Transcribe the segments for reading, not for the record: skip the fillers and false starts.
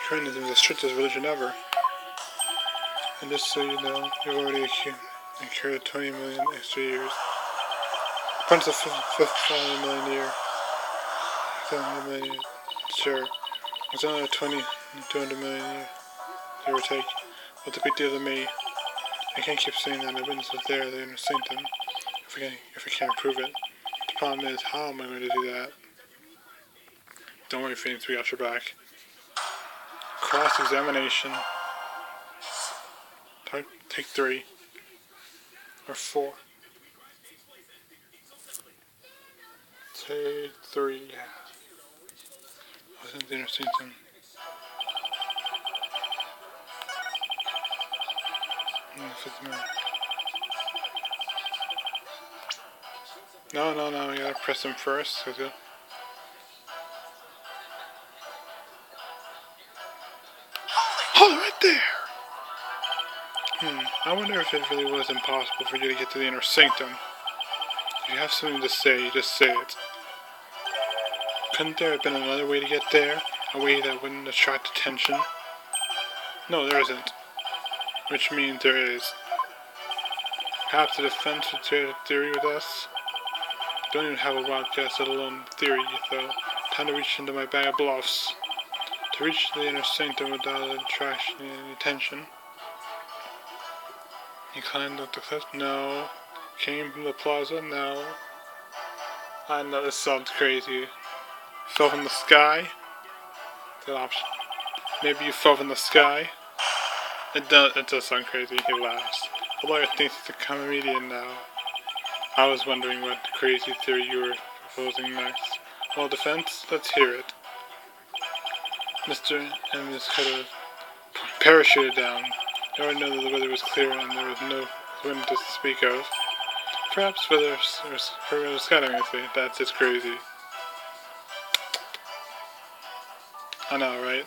Christianism is the strictest religion ever. And just so you know, you've already incurred 20 million extra years. Punch the fifth 5 million year. 500 million. Sure. It's another 200 million year. Give or take. What's a big deal to me? I can't keep saying that evidence is there, the inner sanctum, if I can't prove it. The problem is, how am I going to do that? Don't worry, Phoenix, we got your back. Cross-examination. Take 3. Or 4. Take 3, yeah. What's in the inner sanctum? No, you gotta press them first. Oh, right there! I wonder if it really was impossible for you to get to the inner sanctum. If you have something to say, just say it. Couldn't there have been another way to get there? A way that wouldn't attract attention? No, there isn't. Which means there is. Perhaps the defense would share a theory with us? Don't even have a wild guess, let alone theory, though. Time to reach into my bag of bluffs. To reach the inner sanctum without attraction and attention. He climbed up the cliff? No. Came from the plaza? No. I know this sounds crazy. Fell from the sky? Good option. Maybe you fell from the sky? It does sound crazy, he laughs. The lawyer thinks he's a comedian now. I was wondering what crazy theory you were proposing next. Well, defense, let's hear it. Mr. and Miss could have parachuted down. I already know that the weather was clear and there was no wind to speak of. Perhaps weather or skydiving, I think. That's just crazy. I know, right?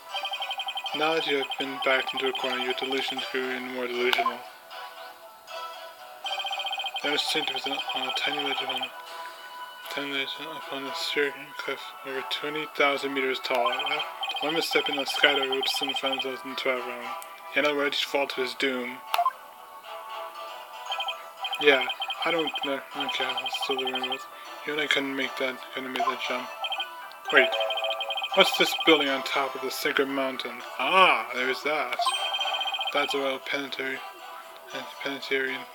Now that you have been backed into a corner, your delusions grew even more delusional. The inner sanctum is on a tiny ledge upon a sheer cliff over 20,000 meters tall. One misstep in the skydiver would soon find themselves in the 12 room. In other words, he'd fall to his doom. Yeah, I don't care. That's still the ring with. You and I couldn't make that jump. Wait, what's this building on top of the sacred mountain? Ah, there's that. That's a royal penitentiary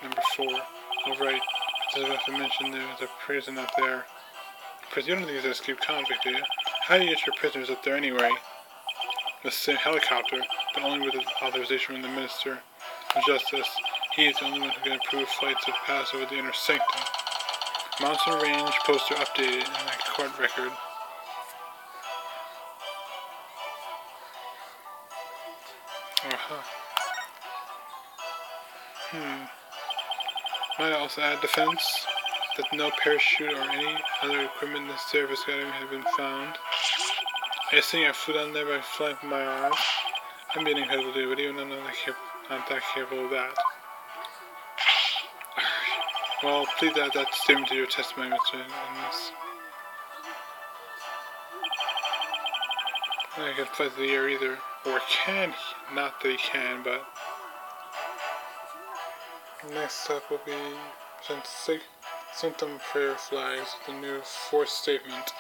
number 4. Oh, right. As I have to mention, there's a prison up there. Because you don't think it's an escaped convict, do you? How do you get your prisoners up there anyway? The same helicopter, but only with the authorization from the Minister of Justice. He is the only one who can approve flights that pass over the inner sanctum. Mountain range poster updated in my court record. Might I also add defense that no parachute or any other equipment necessary for skydiving has been found. I think I flew down there by flying from my arms. I'm being incredible dude, but even I'm not that capable of that. Well, please add that statement to your testimony, Mr. Ennis. I can't fly through the air either. Or can he? Not that he can, but... Next step will be present sanctum prayer flags with the new 4th statement.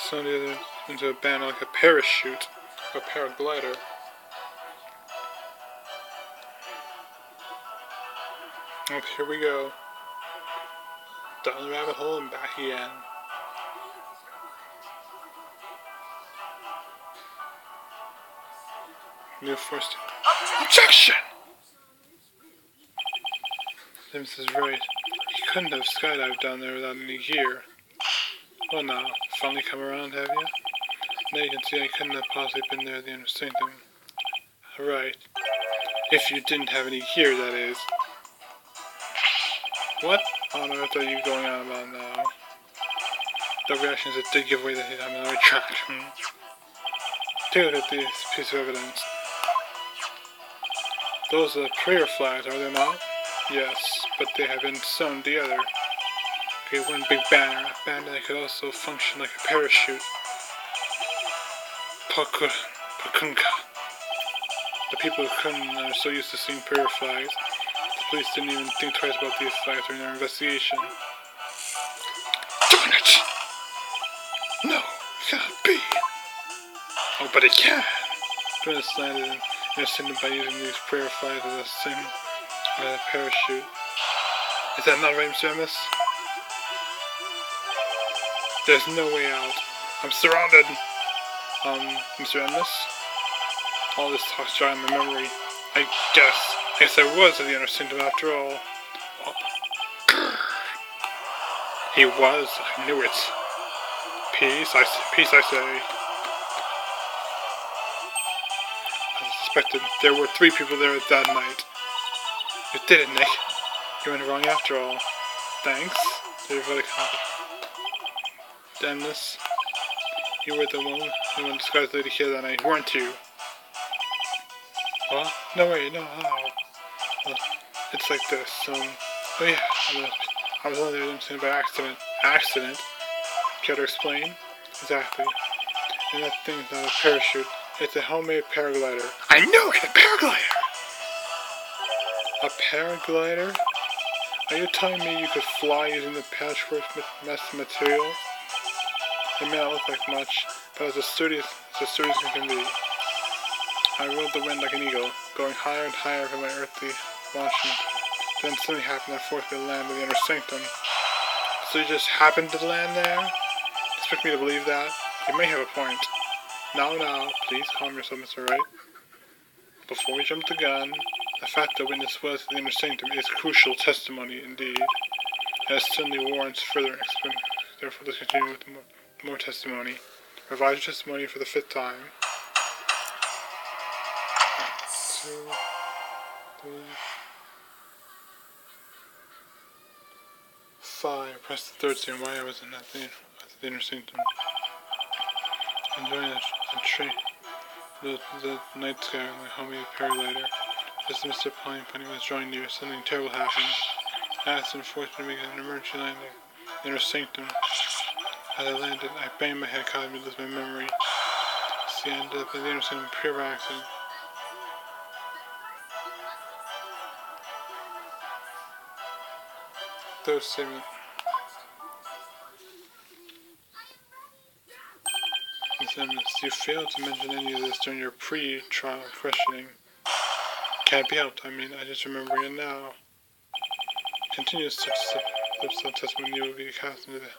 Some of the others into a banner like a parachute, or a paraglider. Up here we go. Down the rabbit hole and back again. New first. Objection! Sims is right. He couldn't have skydived down there without any gear. Well now, finally come around, have you? Now you can see I couldn't have possibly been there at the inner sanctum. Right. If you didn't have any gear, that is. What on earth are you going on about now? The reactions that did give away that I'm on the right track. Take a look at this piece of evidence. Those are prayer flags, are they not? Yes, but they have been sewn together. Okay, one big banner. A banner that could also function like a parachute. Pakunka. The people who couldn't are so used to seeing prayer flags. The police didn't even think twice about these flags during their investigation. Darn it! No, it can't be. Oh, but it can. Jonas landed and intercepted by using these prayer flags as a parachute. Is that not right, Mr. Emmis? There's no way out. I'm surrounded. Mr. Emmis? All this talk's drawing my memory. I guess I was at the inner sanctum after all. He was. I knew it. Peace, I say. As I suspected, there were 3 people there that night. You did it, Nick. You went wrong after all. Thanks. They're really Dennis, you were the one disguised lady here that night, weren't you? What? No way, no, how? Well, it's like this, oh yeah, I was only there by accident. Accident? Care to explain? Exactly. And that thing's not a parachute, it's a homemade paraglider. I knew it! A paraglider! A paraglider? Are you telling me you could fly using the patchwork material? It may not look like much, but as sturdy as it can be. I rode the wind like an eagle, going higher and higher for my earthly launching. Then something happened that forced me to land in the inner sanctum. So you just happened to land there? Expect me to believe that? You may have a point. Now, please calm yourself, Mr. Wright. Before we jump the gun, the fact that witness was in the inner sanctum is crucial testimony indeed. And it certainly warrants further explanation. Therefore, let's continue with more testimony. Revise your testimony for the 5th time. 2, 3, 5. Press the 3rd scene. Why I was in the inner sanctum. Enjoying the night sky with my homemade paraglider. Just Mr. Funny was drawing near. Something terrible happened. I asked and forced me to make an emergency landing in the inner sanctum. As I landed, I banged my head, causing me to lose my memory. See, I ended up in the inner sanctum pure accident. Third statement. Ms. Evans, you failed to mention any of this during your pre-trial questioning. Can't be helped. I mean, I just remember it now. Continue such testimony, you will be cast into the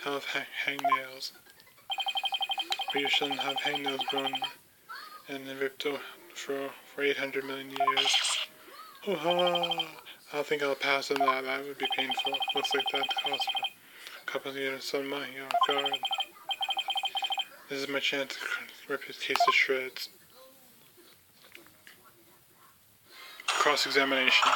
hell of hangnails. But you shouldn't have hangnails grown and then ripped for 800 million years. Oh, I think I'll pass on that. That would be painful. Looks like that cost a couple of years some money. Oh, God. This is my chance to rip his case to shreds. Cross-examination.